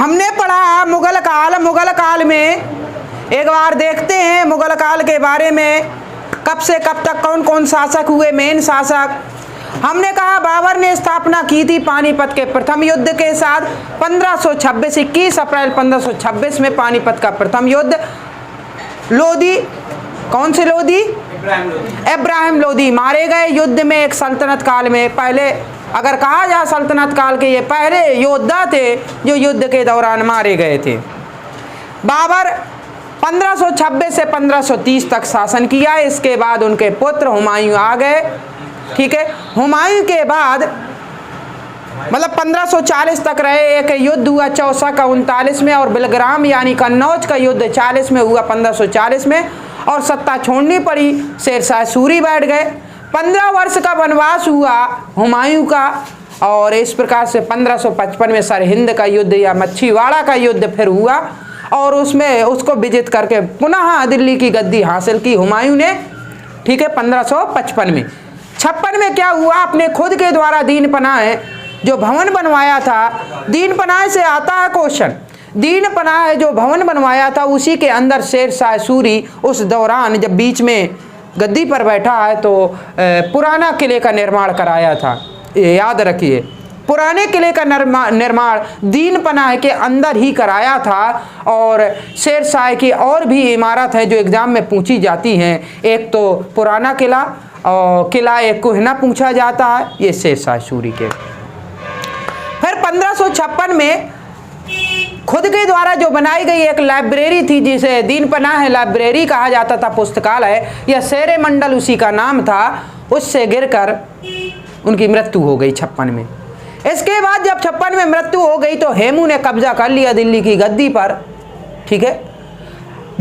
हमने पढ़ा मुगल काल में एक बार देखते हैं मुगल काल के बारे में, कब से कब तक कौन कौन शासक हुए, मेन शासक। हमने कहा बाबर ने स्थापना की थी पानीपत के प्रथम युद्ध के साथ 1526, 21 अप्रैल 1526 में पानीपत का प्रथम युद्ध। लोधी, कौन से लोधी? इब्राहिम लोधी मारे गए युद्ध में। एक सल्तनत काल में पहले, अगर कहा जाए सल्तनत काल के ये पहले योद्धा थे जो युद्ध के दौरान मारे गए थे। बाबर 1526 से 1530 तक शासन किया। इसके बाद उनके पुत्र हुमायूं आ गए। ठीक है, हुमायूं के बाद मतलब 1540 तक रहे। एक युद्ध हुआ चौसा का 39 में, और बिलग्राम यानी कन्नौज का युद्ध 40 में हुआ 1540 में, और सत्ता छोड़नी पड़ी, शेरशाह सूरी बैठ गए। 15 वर्ष का वनवास हुआ हुमायूं का, और इस प्रकार से 1555 में सरहिंद का युद्ध या मच्छीवाड़ा का युद्ध फिर हुआ, और उसमें उसको विजित करके पुनः दिल्ली की गद्दी हासिल की हुमायूं ने। ठीक है, 1555 में। 56 में क्या हुआ, अपने खुद के द्वारा दीन पनाह जो भवन बनवाया था, दीन पनाह से आता है क्वेश्चन, दीन पनाह जो भवन बनवाया था उसी के अंदर शेरशाह सूरी उस दौरान जब बीच में गद्दी पर बैठा है तो पुराना किले का निर्माण कराया था। याद रखिए, पुराने किले का निर्माण दीन पनाह के अंदर ही कराया था। और शेरशाह की और भी इमारत है जो एग्जाम में पूछी जाती हैं। एक तो पुराना किला, और किला एक कोहिना पूछा जाता है, ये शेरशाह सूरी के। फिर 1556 में खुद के द्वारा जो बनाई गई एक लाइब्रेरी थी जिसे दीन पनाह लाइब्रेरी कहा जाता था, पुस्तकालय, यह शेरे मंडल उसी का नाम था, उससे गिरकर उनकी मृत्यु हो गई 56 में। इसके बाद जब 56 में मृत्यु हो गई तो हेमू ने कब्जा कर लिया दिल्ली की गद्दी पर। ठीक है,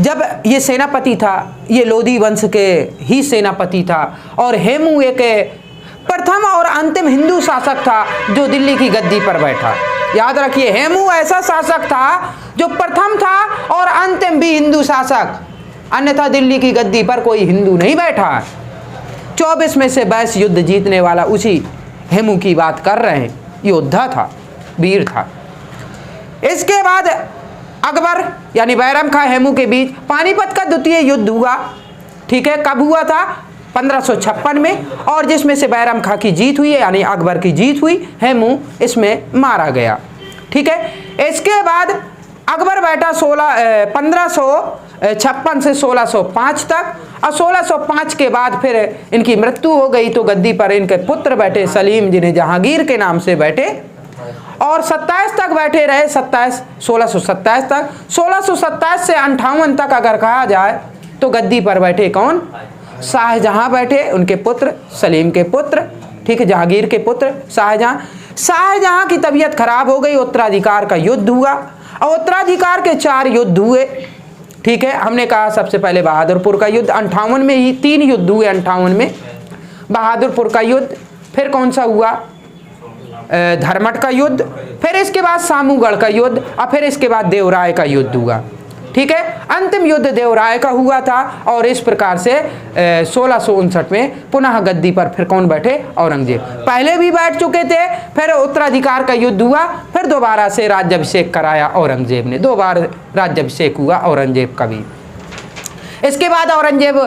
जब ये सेनापति था, ये लोधी वंश के ही सेनापति था, और हेमू एक प्रथम और अंतिम हिंदू शासक था जो दिल्ली की गद्दी पर बैठा। याद रखिए, हेमू ऐसा शासक था जो प्रथम था और अंतिम भी हिंदू शासक, अन्यथा दिल्ली की गद्दी पर कोई हिंदू नहीं बैठा। 24 में से 22 युद्ध जीतने वाला उसी हेमू की बात कर रहे हैं। योद्धा था, वीर था। इसके बाद अकबर यानी बैरम खां हेमू के बीच पानीपत का द्वितीय युद्ध हुआ। ठीक है, कब हुआ था? 1556 में, और जिसमें से बैरम खां की जीत हुई यानी अकबर की जीत हुई, हेमू इसमें मारा गया। ठीक है, इसके बाद अकबर बैठा 1556 से 1605 तक, और 1605 के बाद फिर इनकी मृत्यु हो गई तो गद्दी पर इनके पुत्र बैठे सलीम, जिन्हें जहांगीर के नाम से बैठे, और 27 तक बैठे रहे। 1627 तक, 1627 से 58 तक अगर कहा जाए तो गद्दी पर बैठे कौन? शाहजहां बैठे, उनके पुत्र सलीम के पुत्र। ठीक है, जहांगीर के पुत्र शाहजहां की तबीयत खराब हो गई, उत्तराधिकार का युद्ध हुआ, और उत्तराधिकार के 4 युद्ध हुए। ठीक है, हमने कहा सबसे पहले बहादुरपुर का युद्ध, 58 में ही 3 युद्ध हुए। 58 में बहादुरपुर का युद्ध, फिर कौन सा हुआ? धर्मट का युद्ध, फिर इसके बाद सामूगढ़ का युद्ध, और फिर इसके बाद देवराय का युद्ध हुआ। ठीक है, अंतिम युद्ध देवराय का हुआ था, और इस प्रकार से 1659 में पुनः गद्दी पर फिर कौन बैठे? औरंगजेब। पहले भी बैठ चुके थे, फिर उत्तराधिकार का युद्ध हुआ, फिर दोबारा से राज्याभिषेक कराया औरंगजेब ने। 2 बार राज्याभिषेक हुआ औरंगजेब का भी। इसके बाद औरंगजेब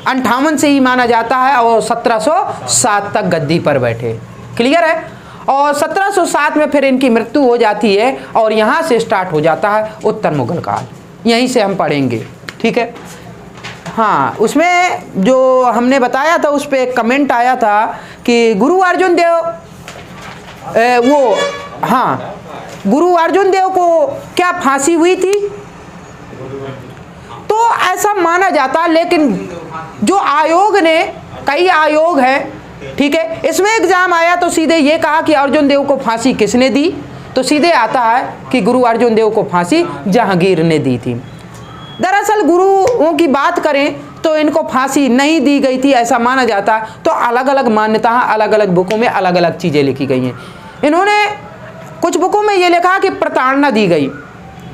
58 से ही माना जाता है, और 1707 तक गद्दी पर बैठे। क्लियर है? और 1707 में फिर इनकी मृत्यु हो जाती है, और यहाँ से स्टार्ट हो जाता है उत्तर मुगल काल। यहीं से हम पढ़ेंगे। ठीक है, हाँ, उसमें जो हमने बताया था उस पर एक कमेंट आया था कि गुरु अर्जुन देव गुरु अर्जुन देव को क्या फांसी हुई थी? तो ऐसा माना जाता है, लेकिन जो आयोग ने, कई आयोग हैं, ठीक है, इसमें एग्जाम आया तो सीधे ये कहा कि अर्जुन देव को फांसी किसने दी, तो सीधे आता है कि गुरु अर्जुन देव को फांसी जहांगीर ने दी थी। दरअसल गुरुओं की बात करें तो इनको फांसी नहीं दी गई थी, ऐसा माना जाता। तो अलग अलग मान्यता, अलग अलग बुकों में अलग अलग चीज़ें लिखी गई हैं। इन्होंने कुछ बुकों में ये लिखा कि प्रताड़ना दी गई,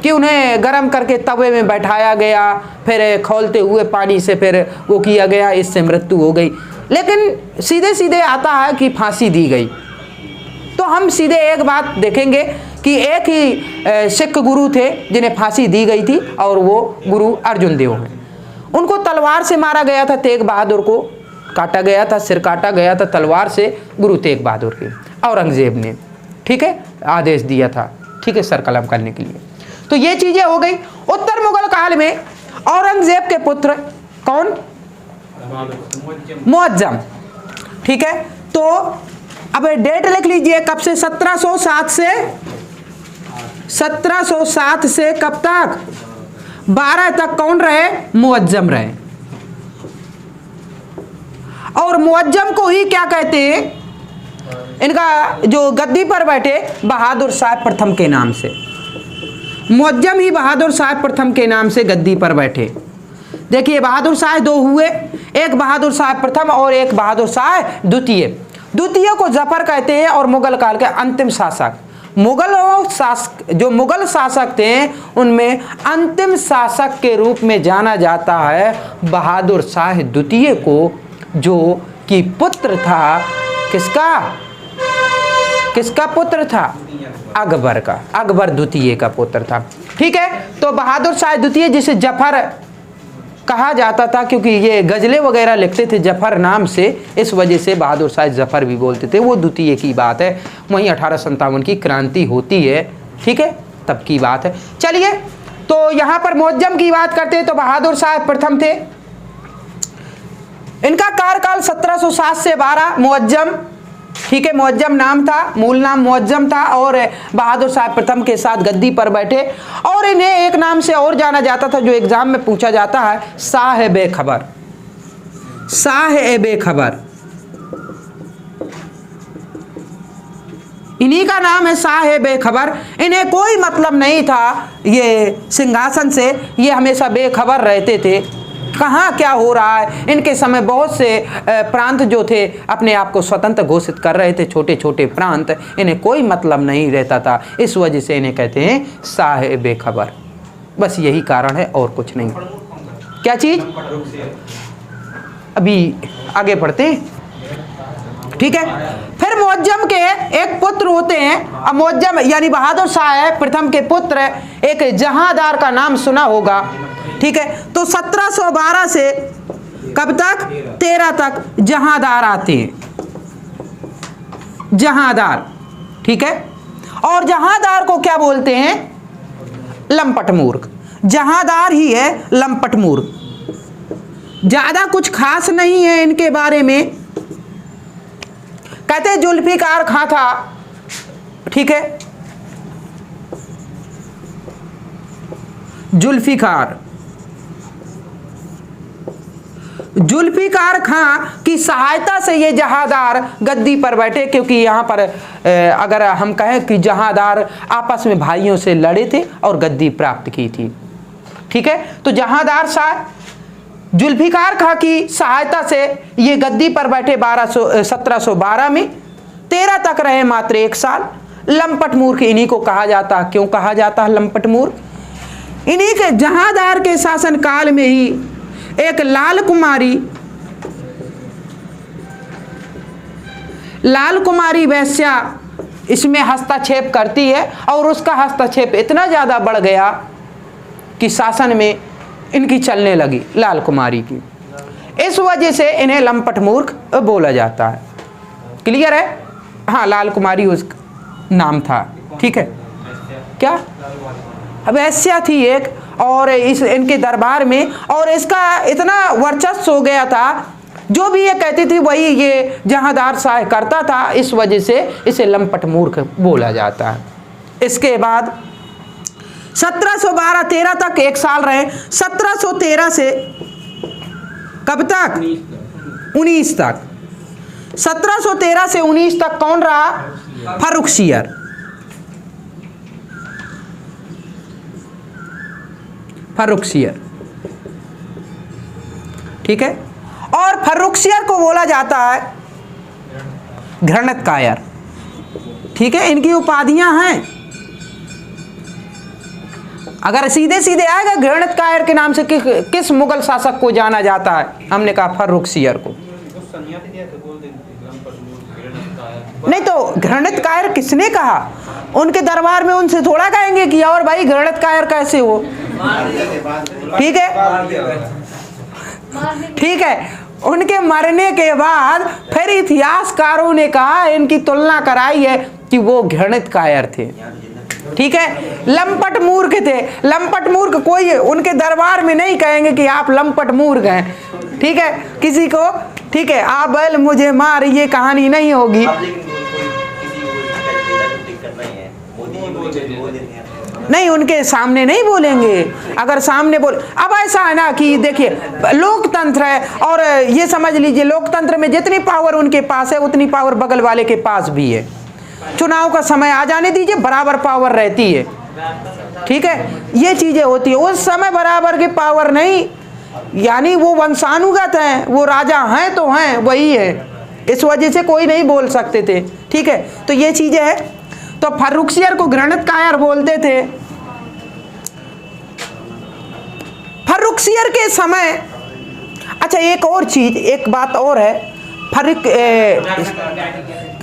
कि उन्हें गर्म करके तवे में बैठाया गया, फिर खौलते हुए पानी से फिर वो किया गया, इससे मृत्यु हो गई। लेकिन सीधे सीधे आता है कि फांसी दी गई। तो हम सीधे एक बात देखेंगे कि एक ही सिख गुरु थे जिन्हें फांसी दी गई थी और वो गुरु अर्जुन देव हैं। उनको तलवार से मारा गया था, तेग बहादुर को काटा गया था, सिर काटा गया था तलवार से गुरु तेग बहादुर के। औरंगजेब ने, ठीक है, आदेश दिया था, ठीक है, सर कलम करने के लिए। तो ये चीजें हो गई। उत्तर मुगल काल में औरंगजेब के पुत्र कौन? मुअज्जम, ठीक है। तो अब डेट लिख लीजिए कब से, 1707 से कब तक? 12 तक कौन रहे? मुअज्जम रहे। और मुअज्जम को ही क्या कहते हैं? इनका जो गद्दी पर बैठे बहादुर शाह प्रथम के नाम से, मुअज्जम ही बहादुर शाह प्रथम के नाम से गद्दी पर बैठे। देखिए बहादुर शाह दो हुए, एक बहादुर शाह प्रथम और एक बहादुर शाह द्वितीय। द्वितीय को जफर कहते हैं और मुगल काल के अंतिम शासक। जो मुगल शासक थे उनमें अंतिम शासक के रूप में जाना जाता है बहादुर शाह द्वितीय को, जो कि पुत्र था किसका पुत्र था? अकबर का, अकबर द्वितीय का पुत्र था, ठीक है। तो बहादुर शाह द्वितीय जिसे जफर कहा जाता था, क्योंकि ये गजलें वगैरह लिखते थे जफर नाम से, इस वजह से बहादुर शाह जफर भी बोलते थे। वो द्वितीय की बात है। वहीं 1857 की क्रांति होती है, ठीक है, तब की बात है। चलिए, तो यहाँ पर मुअज्जम की बात करते हैं तो बहादुर शाह प्रथम थे। इनका कार्यकाल 1707 से 12। मुअज्जम, ठीक है, मुअज्जम नाम था, मूल नाम मुअज्जम था और बहादुर शाह प्रथम के साथ गद्दी पर बैठे। और इन्हें एक नाम से और जाना जाता था जो एग्जाम में पूछा जाता है, साहिब-ए-खबर। साहिब-ए-खबर, इन्हीं का नाम है साहिब-ए-खबर। इन्हें कोई मतलब नहीं था ये सिंहासन से, ये हमेशा बेखबर रहते थे कहाँ क्या हो रहा है। इनके समय बहुत से प्रांत जो थे अपने आप को स्वतंत्र घोषित कर रहे थे, छोटे छोटे प्रांत, इन्हें कोई मतलब नहीं रहता था। इस वजह से इन्हें कहते हैं साहिब-ए-खबर। बस यही कारण है और कुछ नहीं। क्या चीज़? अभी आगे बढ़ते हैं, ठीक है। फिर मुअज्जम के एक पुत्र होते हैं। अब मुअज्जम यानी बहादुर शाह प्रथम के पुत्र एक जहांदार का नाम सुना होगा, ठीक है। तो 1712 से कब तक? 13 तक जहांदार आते हैं, जहांदार, ठीक है। और जहांदार को क्या बोलते हैं? लंपट मूर्ख। जहांदार ही है लंपट मूर्ख। ज्यादा कुछ खास नहीं है इनके बारे में। कहते जुल्फिकार खां था, ठीक है, जुल्फिकार खां की सहायता से ये जहांदार गद्दी पर बैठे। क्योंकि यहाँ पर अगर हम कहें कि जहांदार आपस में भाइयों से लड़े थे और गद्दी प्राप्त की थी, ठीक है। तो जहांदार शाह जुल्फिकार खां की सहायता से ये गद्दी पर बैठे 1712 में। 13 तक रहे मात्र 1 साल। लंपट मूर्ख इन्हीं को कहा जाता है। क्यों कहा जाता है लंपट मूर्ख? इन्हीं के जहांदार के शासन काल में ही एक लाल कुमारी वैश्या इसमें हस्तक्षेप करती है और उसका हस्तक्षेप इतना ज़्यादा बढ़ गया कि शासन में इनकी चलने लगी, लाल कुमारी की। इस वजह से इन्हें लंपट मूर्ख बोला जाता है। क्लियर है? हाँ, लाल कुमारी उसका नाम था, ठीक है। क्या वैश्या थी एक, और इनके दरबार में, और इसका इतना वर्चस्व हो गया था, जो भी ये कहती थी वही ये जहांदार शाह करता था। इस वजह से इसे लंपट मूर्ख बोला जाता है। इसके बाद 1712 13 तक 1 साल रहे। 1713 से कब तक? 19 तक। 1713 से 19 तक कौन रहा? फर्रुखसियर। फर्रुखसियर, ठीक है। और फर्रुखसियर को बोला जाता है घृणित कायर, ठीक है। इनकी उपाधियां हैं। अगर सीधे सीधे आएगा घृणित कायर के नाम से किस मुगल शासक को जाना जाता है? हमने कहा फर्रुखसियर को। नहीं तो घृणित कायर किसने कहा? उनके दरबार में उनसे थोड़ा कहेंगे कि और भाई घृणित कायर कैसे हो। ठीक है, ठीक है। उनके मरने के बाद फिर इतिहासकारों ने कहा, इनकी तुलना कराई है कि वो घृणित कायर थे। ठीक है, लंपट मूर्ख थे। लंपट मूर्ख कोई उनके दरबार में नहीं कहेंगे कि आप लंपट मूर्ख हैं। ठीक है, किसी को, ठीक है, आप बैल मुझे मार, ये कहानी नहीं होगी। नहीं, उनके सामने नहीं बोलेंगे। अगर सामने बोल, अब ऐसा है ना कि देखिए लोकतंत्र है, और ये समझ लीजिए लोकतंत्र में जितनी पावर उनके पास है उतनी पावर बगल वाले के पास भी है। चुनाव का समय आ जाने दीजिए, बराबर पावर रहती है। ठीक है, ये चीजें होती है। उस समय बराबर की पावर नहीं, यानी वो वंशानुगत हैं, वो राजा हैं तो हैं, वही है, इस वजह से कोई नहीं बोल सकते थे। ठीक है, तो ये चीजें हैं। तो फर्रुखसियर को घृणित कायर बोलते थे। फर्रुखसियर के समय, अच्छा एक और चीज, एक बात और है,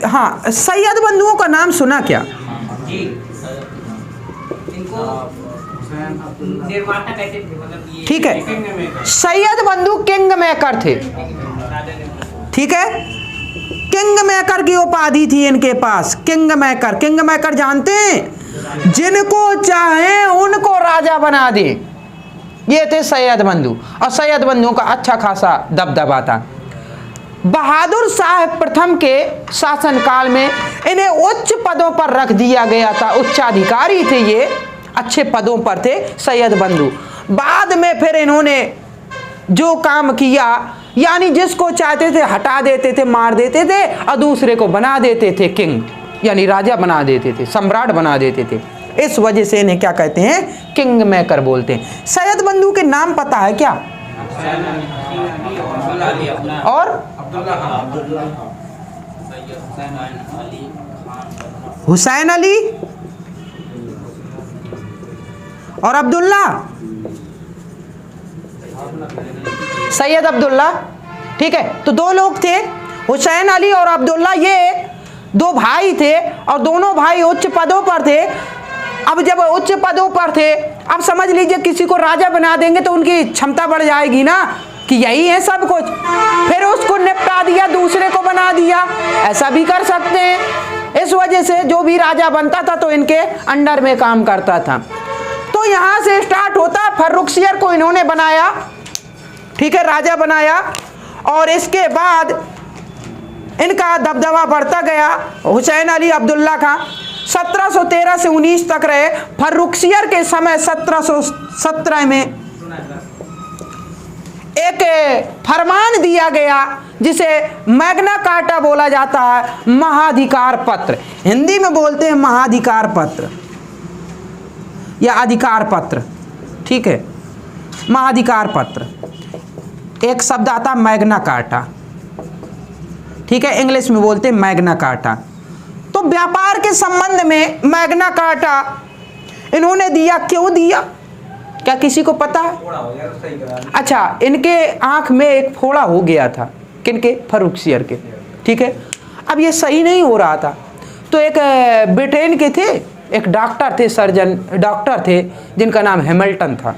हाँ, सैयद बंधुओं का नाम सुना क्या? ठीक है, सैयद बंधु किंग मेकर थे। ठीक है, किंग मेकर की उपाधि थी इनके पास, किंग मेकर। किंग मेकर जानते हैं, जिनको चाहे उनको राजा बना दे, ये थे सैयद बंधु। और सैयद बंधुओं का अच्छा खासा दबदबा था। बहादुर शाह प्रथम के शासनकाल में इन्हें उच्च पदों पर रख दिया गया था, उच्चाधिकारी थे ये, अच्छे पदों पर थे सैयद बंधु। बाद में फिर इन्होंने जो काम किया, यानी जिसको चाहते थे हटा देते थे, मार देते थे, और दूसरे को बना देते थे किंग, यानी राजा बना देते थे, सम्राट बना देते थे। इस वजह से इन्हें क्या कहते हैं? किंग मेकर बोलते हैं। सैयद बंधु के नाम पता है क्या? और हुसैन अली और अब्दुल्ला, सैयद अब्दुल्ला। ठीक है, तो दो लोग थे, हुसैन अली और अब्दुल्ला, ये दो भाई थे, और दोनों भाई उच्च पदों पर थे। अब जब उच्च पदों पर थे, अब समझ लीजिए किसी को राजा बना देंगे तो उनकी क्षमता बढ़ जाएगी ना, कि यही है सब कुछ, फिर उसको निपटा दिया, दूसरे को बना दिया, ऐसा भी कर सकते हैं। इस वजह से जो भी राजा बनता था तो इनके अंडर में काम करता था। तो यहां से स्टार्ट होता, फर्रुखसियर को इन्होंने बनाया, ठीक है, राजा बनाया, और इसके बाद इनका दबदबा बढ़ता गया। हुसैन अली अब्दुल्ला का 1713 से 19 तक रहे। फर्रुखसियर के समय 1717 में एक फरमान दिया गया जिसे मैग्ना कार्टा बोला जाता है, महाधिकार पत्र। हिंदी में बोलते हैं महाधिकार पत्र या अधिकार पत्र। ठीक है, महाधिकार पत्र, एक शब्द आता मैग्ना कार्टा। ठीक है, इंग्लिश में बोलते हैं मैग्ना कार्टा। तो व्यापार के संबंध में मैग्ना कार्टा इन्होंने दिया। क्यों दिया, क्या किसी को पता है? अच्छा, इनके आंख में एक फोड़ा हो गया था, किनके? फर्रुखसियर के। ठीक है, अब ये सही नहीं हो रहा था, तो एक ब्रिटेन के थे, एक डॉक्टर थे, सर्जन डॉक्टर थे, जिनका नाम हैमिल्टन था।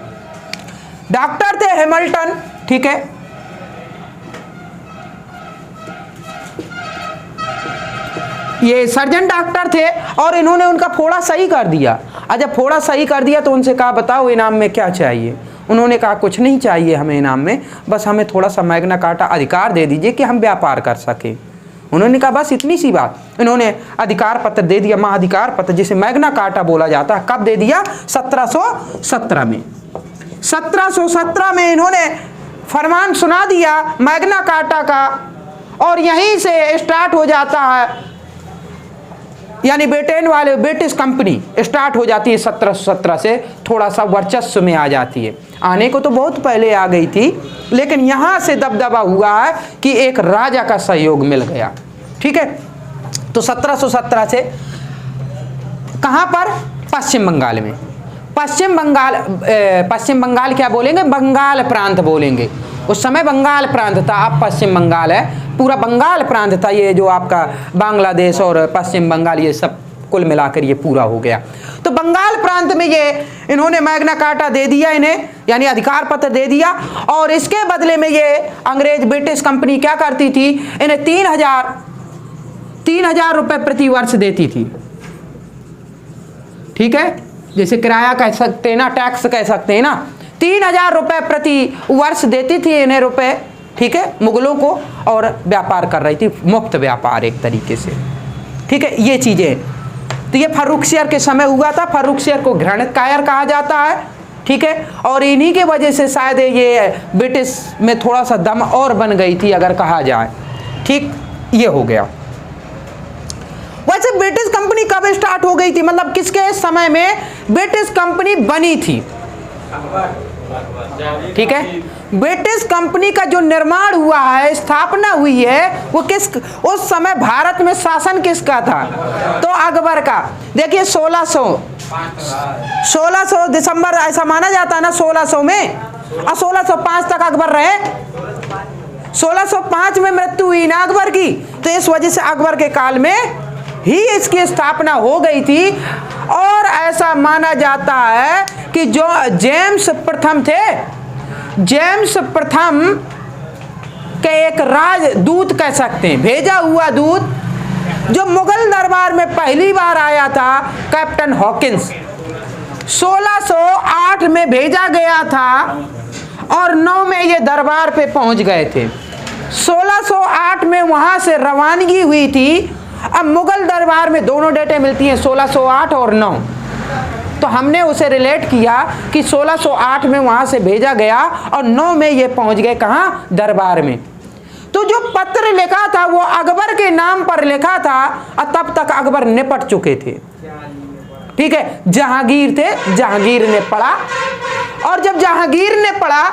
डॉक्टर थे हैमिल्टन, ठीक है, ये सर्जन डॉक्टर थे, और इन्होंने उनका फोड़ा सही कर दिया। और जब फोड़ा सही कर दिया तो उनसे कहा बताओ इनाम में क्या चाहिए? उन्होंने कहा कुछ नहीं चाहिए हमें इनाम में, बस हमें थोड़ा सा मैग्ना कार्टा अधिकार दे दीजिए कि हम व्यापार कर सके। उन्होंने कहा बस इतनी सी बात। इन्होंने अधिकार पत्र दे दिया, महाधिकार पत्र, जिसे मैग्ना कार्टा बोला जाता है। कब दे दिया? 1717 में। 1717 में इन्होंने फरमान सुना दिया मैग्ना कार्टा का, और यहीं से स्टार्ट हो जाता है, यानी ब्रिटेन वाले ब्रिटिश कंपनी स्टार्ट हो जाती है 1717 से, थोड़ा सा वर्चस्व में आ जाती है। आने को तो बहुत पहले आ गई थी, लेकिन यहाँ से दबदबा हुआ है कि एक राजा का सहयोग मिल गया। ठीक है, तो 1717 से कहाँ पर? पश्चिम बंगाल में। पश्चिम बंगाल क्या बोलेंगे? बंगाल प्रांत बोलेंगे। उस समय बंगाल प्रांत था, अब पश्चिम बंगाल है, पूरा बंगाल प्रांत था। ये जो आपका बांग्लादेश और पश्चिम बंगाल ये सब कुल मिलाकर ये पूरा हो गया। तो बंगाल प्रांत में ये इन्होंने मैग्ना कार्टा दे दिया इन्हें, यानी अधिकार पत्र दे दिया। और इसके बदले में ये अंग्रेज ब्रिटिश कंपनी क्या करती थी, इन्हें 3,000 रुपए प्रति वर्ष देती थी। ठीक है, जैसे किराया कह सकते हैं ना, टैक्स कह सकते हैं ना, 3,000 रुपए प्रति वर्ष देती थी इन्हें रुपए, ठीक है, मुगलों को, और व्यापार कर रही थी, मुफ्त व्यापार एक तरीके से। ठीक है, ये चीजें। तो ये फर्रुखसियर के समय हुआ था। फर्रुखसियर को घृणित कायर कहा जाता है। ठीक है, और इन्हीं के वजह से शायद ये ब्रिटिश में थोड़ा सा दम और बन गई थी अगर कहा जाए। ठीक, ये हो गया। वैसे ब्रिटिश कंपनी कब स्टार्ट हो गई थी, मतलब किसके समय में ब्रिटिश कंपनी बनी थी? ठीक है, ब्रिटिश कंपनी का जो निर्माण हुआ है, स्थापना हुई है, वो उस समय भारत में शासन किसका था? तो अकबर का। देखिए 1600 दिसंबर ऐसा माना जाता है ना 1600 में, और 1605 तक अकबर रहे। 1605 में मृत्यु हुई ना अकबर की, तो इस वजह से अकबर के काल में ही इसकी स्थापना हो गई थी। और ऐसा माना जाता है कि जो जेम्स प्रथम थे, जेम्स प्रथम के एक राजदूत कह सकते हैं, भेजा हुआ दूत, जो मुगल दरबार में पहली बार आया था, कैप्टन हॉकिंस, 1608 में भेजा गया था और 9 में ये दरबार पे पहुंच गए थे। 1608 में वहां से रवानगी हुई थी। अब मुगल दरबार में दोनों डेटें मिलती हैं, 1608 और 9। तो हमने उसे रिलेट किया कि 1608 में वहां से भेजा गया और 9 में ये पहुंच गए कहाँ? दरबार में। तो जो पत्र लिखा था वो अकबर के नाम पर लिखा था, और तब तक अकबर निपट चुके थे। ठीक है, जहांगीर थे, जहांगीर ने पढ़ा, और जब जहांगीर ने पढ़ा,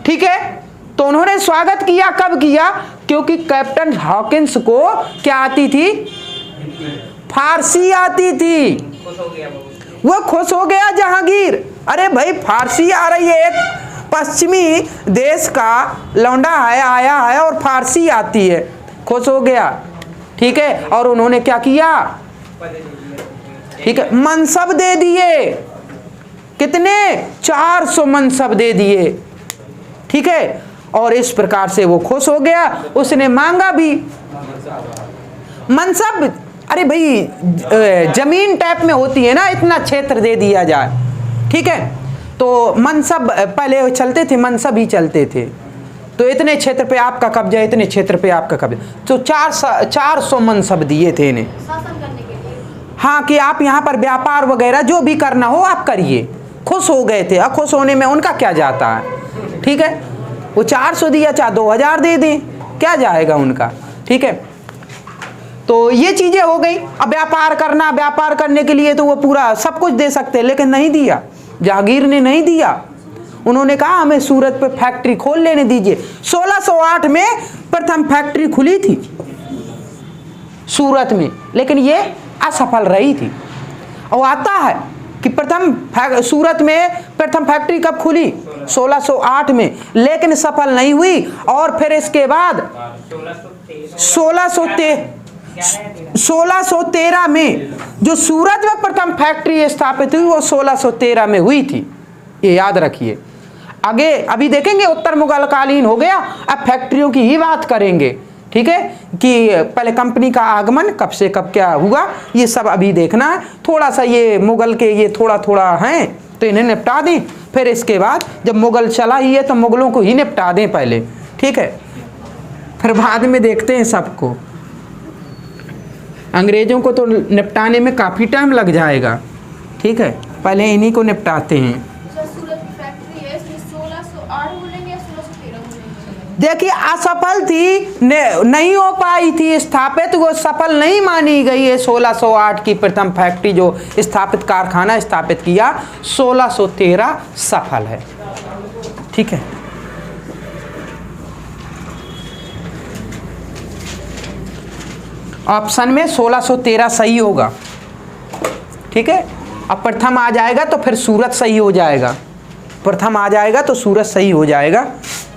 ठीक है, तो उन्होंने स्वागत किया। कब किया? क्योंकि कैप्टन हॉकिंस को क्या आती थी? फारसी आती थी। वो खुश हो गया जहांगीर, अरे भाई फारसी आ रही है, एक पश्चिमी देश का लौंडा है, आया है और फारसी आती है, खुश हो गया। ठीक है, और उन्होंने क्या किया? ठीक है, मनसब दे दिए। कितने? 400 मनसब दे दिए। ठीक है, और इस प्रकार से वो खुश हो गया। उसने मांगा भी मनसब, अरे भाई जमीन टाइप में होती है ना, इतना क्षेत्र दे दिया जाए। ठीक है, तो मनसब पहले चलते थे, मनसब ही चलते थे। तो इतने क्षेत्र पे आपका कब्जा, इतने क्षेत्र पे आपका कब्जा, तो 400 मनसब दिए थे इन्हें। हाँ, कि आप यहाँ पर व्यापार वगैरह जो भी करना हो आप करिए। खुश हो गए थे। अब खुश होने में उनका क्या जाता है? ठीक है, वो 400 दिया, चाहे 2000 दे दें, क्या जाएगा उनका? ठीक है, तो ये चीजें हो गई। अब व्यापार करना, व्यापार करने के लिए तो वो पूरा सब कुछ दे सकते हैं, लेकिन नहीं दिया, जहांगीर ने नहीं दिया। उन्होंने कहा हमें सूरत पे फैक्ट्री खोल लेने दीजिए। 1608 में प्रथम फैक्ट्री खुली थी सूरत में, लेकिन ये असफल रही थी। और आता है कि सूरत में प्रथम फैक्ट्री कब खुली? 1608 में, लेकिन सफल नहीं हुई। और फिर इसके बाद 1613 में जो सूरत में प्रथम फैक्ट्री स्थापित हुई वो 1613 में हुई थी, ये याद रखिए। आगे अभी देखेंगे, उत्तर मुगल कालीन हो गया, अब फैक्ट्रियों की ही बात करेंगे। ठीक है, कि पहले कंपनी का आगमन कब से कब क्या हुआ, ये सब अभी देखना है। थोड़ा सा ये मुगल के ये थोड़ा थोड़ा हैं, तो इन्हें निपटा दें, फिर इसके बाद जब मुगल चला ही है तो मुगलों को ही निपटा दें पहले। ठीक है, फिर बाद में देखते हैं सबको। अंग्रेजों को तो निपटाने में काफ़ी टाइम लग जाएगा। ठीक है, पहले इन्हीं को निपटाते हैं। देखिए, असफल थी, नहीं हो पाई थी स्थापित, वो सफल नहीं मानी गई है। 1608 की प्रथम फैक्ट्री जो स्थापित, कारखाना स्थापित किया, 1613 सफल है। ठीक है, ऑप्शन में 1613 सही होगा। ठीक है, अब प्रथम आ जाएगा तो फिर सूरत सही हो जाएगा, प्रथम आ जाएगा तो सूरत सही हो जाएगा।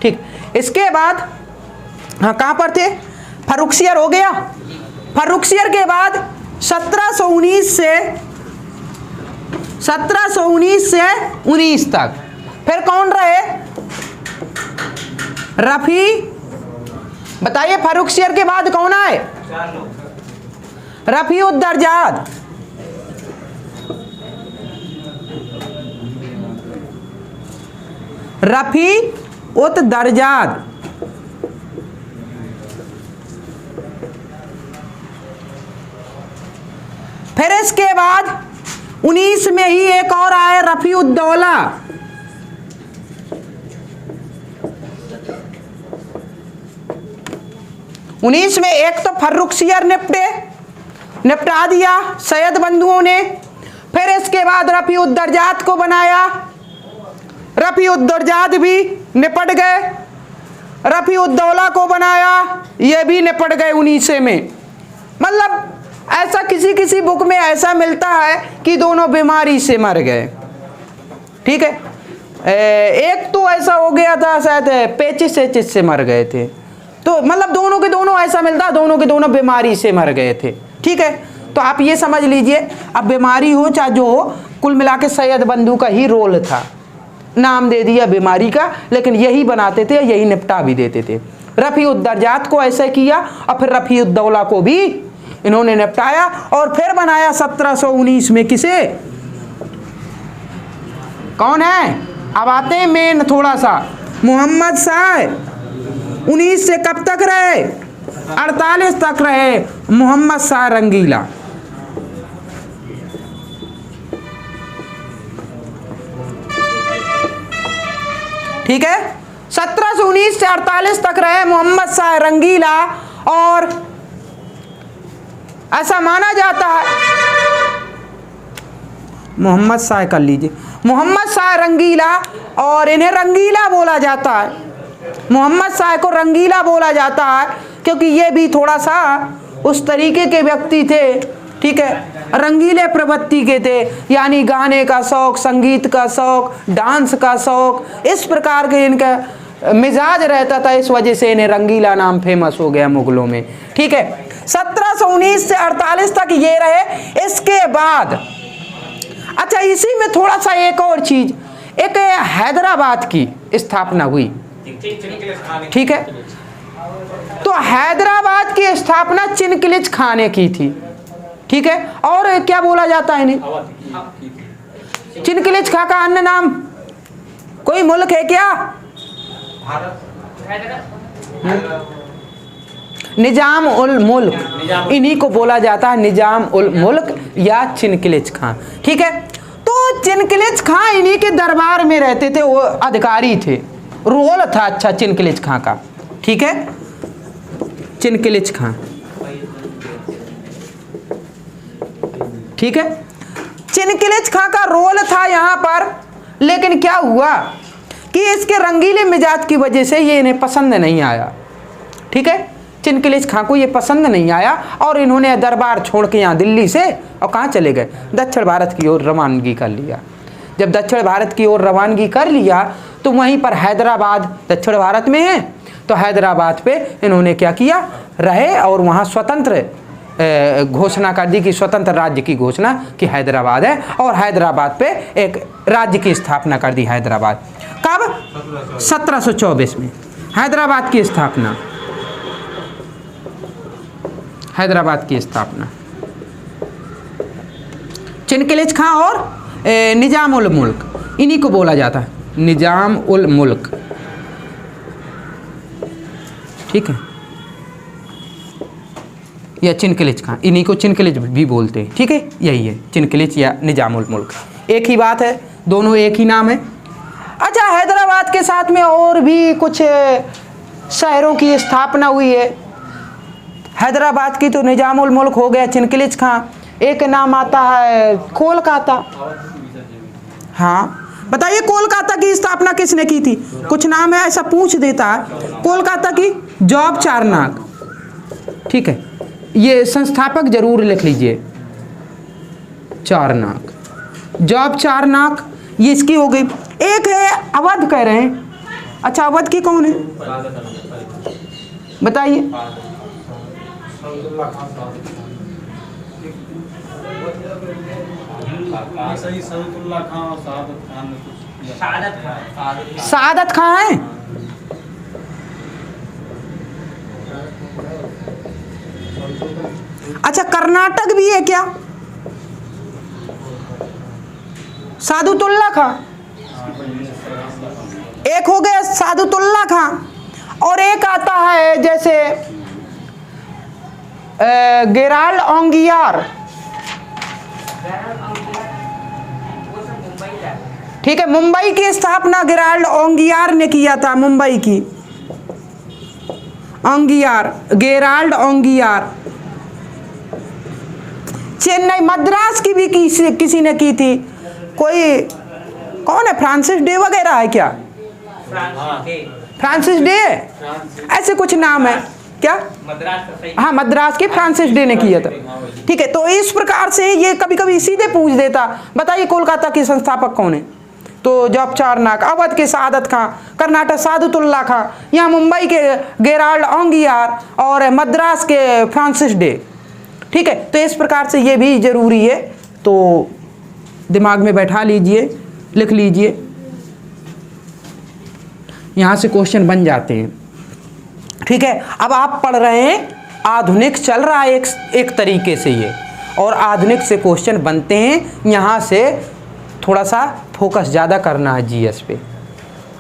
ठीक, इसके बाद हाँ कहाँ पर थे, फर्रुखसियर हो गया। फर्रुखसियर के बाद 1719 से 19 तक फिर कौन रहे, रफी। बताइए फर्रुखसियर के बाद कौन आए, रफी उद दरजाद। रफी उद दरजाद। फिर इसके बाद 19 में ही एक और आए, रफी उद दौला। उन्नीस में एक तो फर्रुखसियर निपटा दिया सैयद बंधुओं ने। फिर इसके बाद रफी उद दरजाद को बनाया, रफी उद दरजाद भी निपट गए। रफी उद दौला को बनाया, ये भी निपट गए 19 में। मतलब ऐसा किसी किसी बुक में ऐसा मिलता है कि दोनों बीमारी से मर गए। ठीक है, एक तो ऐसा हो गया था शायद पेचिस एचिस से मर गए थे। तो मतलब दोनों के दोनों ऐसा मिलता, दोनों के दोनों बीमारी से मर गए थे। ठीक है, तो आप ये समझ लीजिए, अब बीमारी हो चाहे जो हो, कुल मिला के सैयद बंधु का ही रोल था। नाम दे दिया बीमारी का, लेकिन यही बनाते थे, यही निपटा भी देते थे। रफी उद दरजात को ऐसे किया और फिर रफी उद दौला को भी इन्होंने निपटाया। और फिर बनाया 1719 में किसे, कौन है, अब आते हैं मेन थोड़ा सा, मोहम्मद शाह। 19 से कब तक रहे, 48 तक रहे मोहम्मद शाह रंगीला। ठीक है, 1719 से 48 तक रहे मोहम्मद शाह रंगीला। और ऐसा माना जाता है, मोहम्मद शाह कर लीजिए, मोहम्मद शाह रंगीला, और इन्हें रंगीला बोला जाता है। मोहम्मद शाह को रंगीला बोला जाता है क्योंकि ये भी थोड़ा सा उस तरीके के व्यक्ति थे। ठीक है, रंगीले प्रवृत्ति के थे, यानी गाने का शौक, संगीत का शौक, डांस का शौक, इस प्रकार के इनका मिजाज रहता था। इस वजह से इन्हें रंगीला नाम फेमस हो गया मुगलों में। ठीक है, 1719 से 48 तक ये रहे। इसके बाद अच्छा, इसी में थोड़ा सा एक और चीज, एक हैदराबाद की स्थापना हुई। ठीक है, तो हैदराबाद की स्थापना चिनकिलिच खां ने की थी। ठीक है, और क्या बोला जाता है इन्हें, चिनकिलिच खां का अन्य नाम कोई मुल्क है क्या, निजाम उल मुल्क, इन्हीं को बोला जाता है निजाम उल मुल्क या चिनकिलिच खां। ठीक है, तो चिनकिलिच खां इन्हीं के दरबार में रहते थे, वो अधिकारी थे, रोल था अच्छा चिनकिलिच खां का। ठीक है, चिनकिलिच खां। ठीक है, चिनकिलिच खां का रोल था यहाँ पर। लेकिन क्या हुआ कि इसके रंगीले मिजाज की वजह से ये इन्हें पसंद नहीं आया। ठीक है, चिनकिलिच खां को ये पसंद नहीं आया और इन्होंने दरबार छोड़ के यहाँ दिल्ली से और कहाँ चले गए, दक्षिण भारत की ओर रवानगी कर लिया। जब दक्षिण भारत की ओर रवानगी कर लिया तो वहीं पर हैदराबाद दक्षिण भारत में है, तो हैदराबाद पे इन्होंने क्या किया, रहे और वहाँ स्वतंत्र घोषणा कर दी कि स्वतंत्र राज्य की घोषणा कि हैदराबाद है, और हैदराबाद पे एक राज्य की स्थापना कर दी। हैदराबाद कब, 1724 में हैदराबाद की स्थापना, हैदराबाद की स्थापना चिनकिलिच खां और निजाम उल मुल्क, इन्हीं को बोला जाता है निजाम उल मुल्क। ठीक है, या चिनकिलिच खां, इन्हीं को चिनकिलिच भी बोलते हैं। ठीक है, यही है चिनकिलिच या निजाम उल मुल्क, एक ही बात है, दोनों एक ही नाम है। अच्छा, हैदराबाद के साथ में और भी कुछ शहरों की स्थापना हुई है। हैदराबाद की तो निजाम उल मुल्क हो गया, चिनकिलिच खां, एक नाम आता है कोलकाता। हाँ बताइए, कोलकाता की स्थापना किसने की थी, कुछ नाम है ऐसा पूछ देता है। कोलकाता की जॉब चारनाक। ठीक है, ये संस्थापक जरूर लिख लीजिए, चारनाक, जॉब चारनाक, ये इसकी हो गई। एक है अवध, कह रहे हैं अच्छा अवध की कौन है बताइए? सादत खां है। अच्छा कर्नाटक भी है क्या? सादुतुल्ला खां, एक हो गया सादुतुल्ला खां, और एक आता है जैसे गेराल्ड ओंगियार, ठीक है, मुंबई की स्थापना गेराल्ड ओंगियार ने किया था, मुंबई की ओंगियार, गेराल्ड ओंगियार। चेन्नई मद्रास की भी किसी ने की थी, कोई कौन है, फ्रांसिस डे वगैरह है क्या? फ्रांसिस डे ऐसे कुछ नाम है क्या? हाँ मद्रास के फ्रांसिस डे ने किया था, ठीक है। तो इस प्रकार से ये कभी कभी सीधे पूछ देता, बताइए कोलकाता के संस्थापक कौन है? तो जब चारनाक, अवध के सादत खां, कर्नाटक सादुतुल्ला खां, यहाँ मुंबई के गेराल्ड ओंगियार और मद्रास के फ्रांसिस डे, ठीक है। तो इस प्रकार से ये भी जरूरी है, तो दिमाग में बैठा लीजिए, लिख लीजिए, यहाँ से क्वेश्चन बन जाते हैं, ठीक है। अब आप पढ़ रहे हैं आधुनिक चल रहा है एक तरीके से ये, और आधुनिक से क्वेश्चन बनते हैं, यहाँ से थोड़ा सा फोकस ज़्यादा करना है जीएस पे।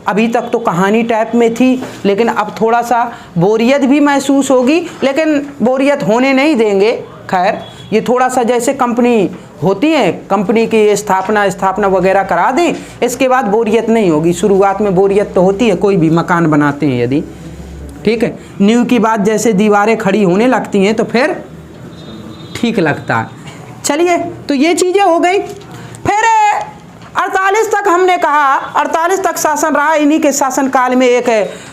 अभी तक तो कहानी टाइप में थी, लेकिन अब थोड़ा सा बोरियत भी महसूस होगी, लेकिन बोरियत होने नहीं देंगे। खैर ये थोड़ा सा जैसे कंपनी होती है, कंपनी की स्थापना वगैरह करा दें, इसके बाद बोरियत नहीं होगी। शुरुआत में बोरियत तो होती है, कोई भी मकान बनाते हैं यदि, ठीक है, नींव की बात जैसे दीवारें खड़ी होने लगती हैं तो फिर ठीक लगता है। चलिए तो ये चीज़ें हो गई। फिर 48 तक हमने कहा, 48 तक शासन रहा। इन्हीं के शासनकाल में एक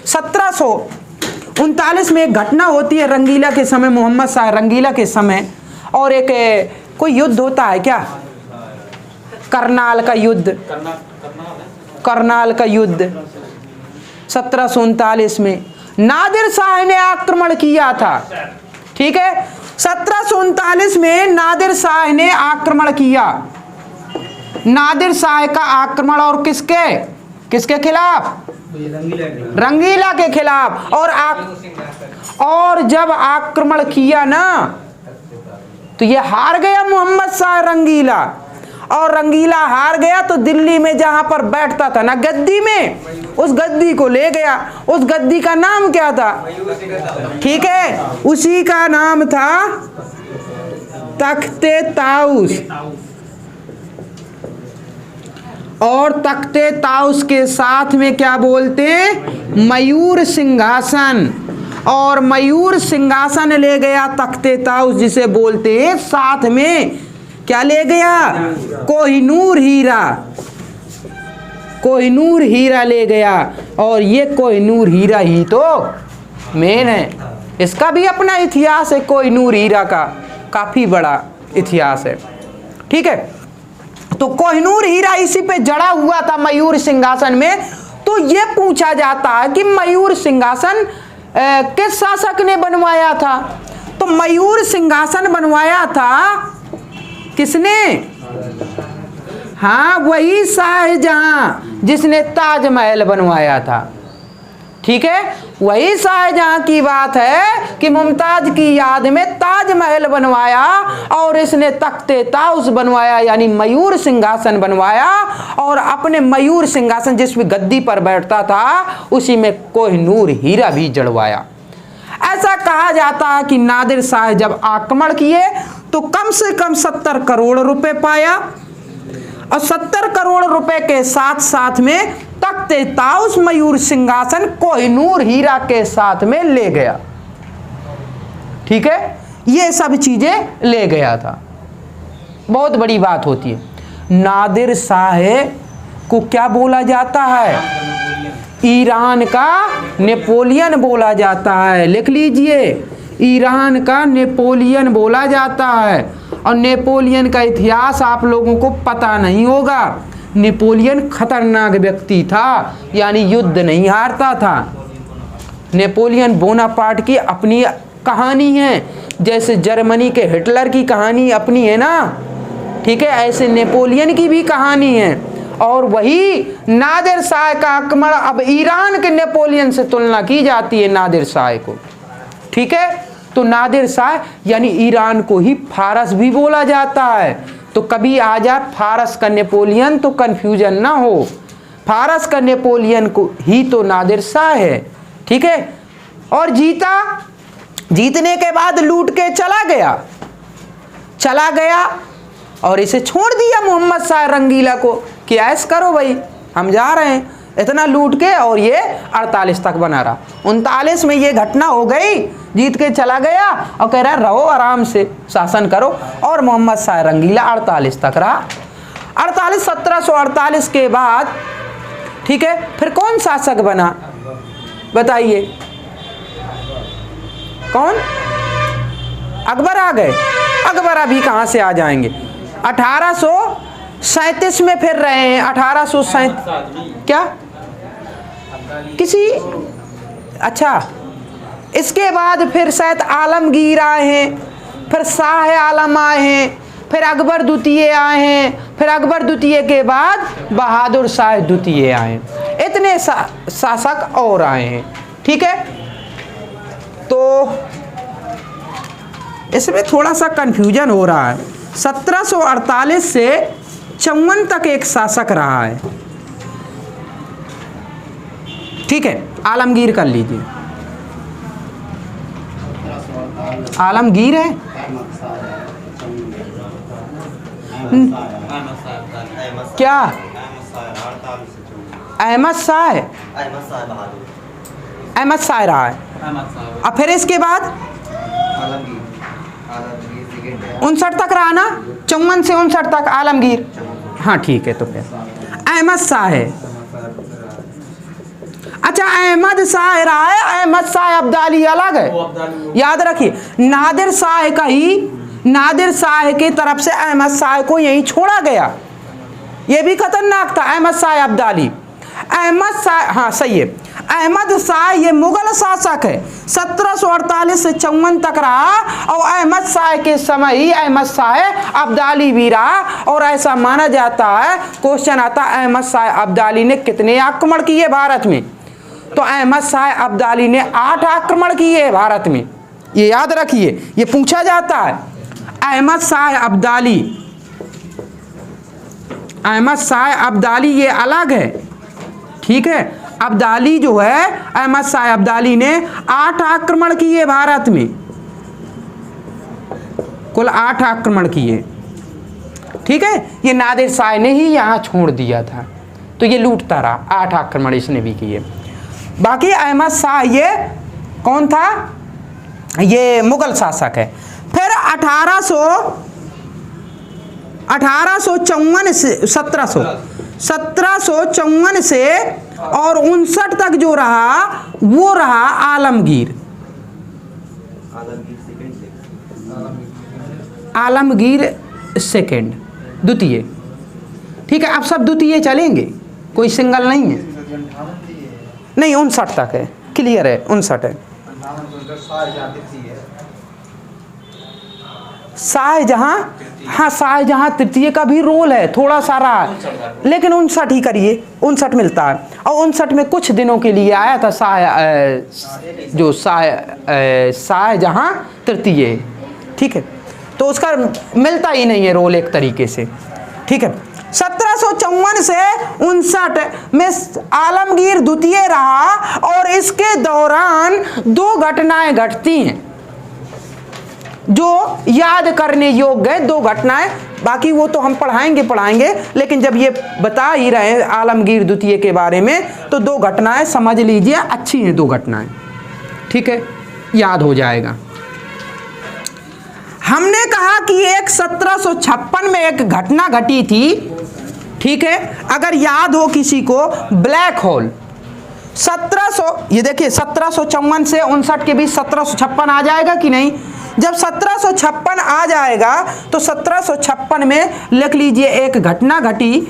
1739 में एक घटना होती है रंगीला के समय, मोहम्मद शाह रंगीला के समय, और एक कोई युद्ध होता है क्या, करनाल का युद्ध, करनाल का युद्ध 1739 में नादिर शाह ने आक्रमण किया था, ठीक है। 1739 में नादिर शाह ने आक्रमण किया, नादिर शाह का आक्रमण, और किसके खिलाफ? रंगीला के खिलाफ। और जब आक्रमण किया ना तो ये हार गया मोहम्मद शाह रंगीला, और रंगीला हार गया तो दिल्ली में जहां पर बैठता था ना गद्दी में, उस गद्दी को ले गया। उस गद्दी का नाम क्या था? ठीक है, उसी का नाम था तख्ते ताउस। और तख्ते ताउस के साथ में क्या बोलते हैं? मयूर सिंहासन। और मयूर सिंहासन ले गया तख्ते ताउस, जिसे बोलते हैं, साथ में क्या ले गया? कोहिनूर हीरा। कोहिनूर हीरा ले गया। और ये कोहिनूर हीरा ही तो मेन है, इसका भी अपना इतिहास है। कोहिनूर हीरा का काफी बड़ा इतिहास है, ठीक है। तो कोहिनूर हीरा इसी पे जड़ा हुआ था मयूर सिंहासन में। तो ये पूछा जाता है कि मयूर सिंहासन किस शासक ने बनवाया था? तो मयूर सिंहासन बनवाया था किसने? हाँ, वही शाहजहां जिसने ताजमहल बनवाया था, ठीक है। वही शाहजहां की बात है कि मुमताज की याद में ताजमहल बनवाया, और इसने तख्ते ताउस बनवाया, यानी मयूर सिंहासन बनवाया। और अपने मयूर सिंहासन जिस भी गद्दी पर बैठता था उसी में कोहिनूर हीरा भी जड़वाया। ऐसा कहा जाता है कि नादिर शाह जब आक्रमण किए तो कम से कम 70 करोड़ रुपए पाया, और 70 करोड़ रुपए के साथ साथ में तख्ते ताउस, मयूर सिंहासन, कोहिनूर हीरा के साथ में ले गया, ठीक है। ये सब चीजें ले गया था। बहुत बड़ी बात होती है। नादिर शाह को क्या बोला जाता है? ईरान का नेपोलियन बोला जाता है। लिख लीजिए, ईरान का नेपोलियन बोला जाता है। और नेपोलियन का इतिहास आप लोगों को पता नहीं होगा। नेपोलियन खतरनाक व्यक्ति था, यानी युद्ध नहीं हारता था। नेपोलियन बोनापार्ट की अपनी कहानी है, जैसे जर्मनी के हिटलर की कहानी अपनी है ना, ठीक है, ऐसे नेपोलियन की भी कहानी है। और वही नादिर शाह का आक्रमण, अब ईरान के नेपोलियन से तुलना की जाती है नादिर शाह को, ठीक है। तो नादिर शाह यानी ईरान को ही फारस भी बोला जाता है, तो कभी आ जाए फारस का नेपोलियन तो कंफ्यूजन ना हो, फारस का नेपोलियन को ही तो नादिर शाह है, ठीक है। और जीता, जीतने के बाद लूट के चला गया और इसे छोड़ दिया मोहम्मद शाह रंगीला को कि ऐश करो भाई, हम जा रहे हैं, इतना लूट के। और ये 48 तक बना रहा, 39 में ये घटना हो गई, जीत के चला गया और कह रहा है रहो आराम से शासन करो। और मोहम्मद शाह रंगीला 48 तक रहा। 1748 के बाद, ठीक है, फिर कौन शासक बना बताइए? कौन? अकबर आ गए। अकबर अभी कहाँ से आ जाएंगे? 1837 में फिर रहे हैं। 1837 क्या किसी, अच्छा, इसके बाद फिर शायद आलमगीर आए हैं, फिर शाह आलम आए हैं, फिर अकबर द्वितीय आए हैं, फिर अकबर द्वितीय के बाद बहादुर शाह द्वितीय आए हैं। इतने शासक और आए हैं, ठीक है। तो इसमें थोड़ा सा कंफ्यूजन हो रहा है। 1748 से 54 तक एक शासक रहा है, ठीक है। आलमगीर कर लीजिए, आलमगीर है, क्या अहमद शाह है, अहमद शाह रहा है। अब फिर इसके बाद 59 तक रहा ना, 54 से 59 तक आलमगीर, हाँ ठीक है। तो फिर अहमद शाह है, अच्छा अहमद शाह रहा है, अहमद शाह अब्दाली अलग है, याद रखिए। नादिर शाह का ही, नादिर शाह की तरफ से अहमद शाह को यहीं छोड़ा गया, ये भी खतरनाक था अहमद शाह अब्दाली। अहमद शाह, हाँ सही है, अहमद शाह ये मुगल शासक है, 1748 से 54 तक रहा। और अहमद शाह के समय ही अहमद शाह अब्दाली भी रहा। और ऐसा माना जाता है, क्वेश्चन आता है अहमद शाह अब्दाली ने कितने आक्रमण किए भारत में? तो अहमद शाह अब्दाली ने 8 आक्रमण किए भारत में, ये याद रखिए, ये पूछा जाता है। अहमद शाह अब्दाली, अहमद शाह अब्दाली ये अलग है, ठीक है। अब्दाली जो है, अहमद शाह अब्दाली ने 8 आक्रमण किए भारत में, कुल 8 आक्रमण किए, ठीक है। ये नादिर शाह ने ही यहाँ छोड़ दिया था, तो ये लूटता रहा, 8 आक्रमण इसने भी किए। बाकी अहमद शाह ये कौन था? ये मुगल शासक है। फिर 1854 से 1754 से और 59 तक जो रहा वो रहा आलमगीर। आलमगीर सेकंड, द्वितीय, ठीक है। अब सब द्वितीय चलेंगे, कोई सिंगल नहीं है, नहीं 59 तक है, क्लियर है, 59 है। शाहजहां, हाँ शाहजहां तृतीय का भी रोल है, थोड़ा सा रहा है, लेकिन 59 ही करिए, 59 मिलता है। और 59 में कुछ दिनों के लिए आया था जो शाहजहां तृतीय, ठीक है। तो उसका मिलता ही नहीं है रोल एक तरीके से, ठीक है। 1754 से 59 में आलमगीर द्वितीय रहा। और इसके दौरान 2 घटनाएं घटती हैं जो याद करने योग्य है, 2 घटनाएं। बाकी वो तो हम पढ़ाएंगे, लेकिन जब ये बता ही रहे हैं आलमगीर द्वितीय के बारे में, तो 2 घटनाएं समझ लीजिए, अच्छी हैं 2 घटनाएं, ठीक है, याद हो जाएगा। हमने कहा कि एक 1756 में एक घटना घटी थी, ठीक है, अगर याद हो किसी को, ब्लैक होल। 1700, ये देखिए 1754 से 59 के बीच 1756 आ जाएगा कि नहीं? जब 1756 आ जाएगा तो 1756 में लिख लीजिए एक घटना घटी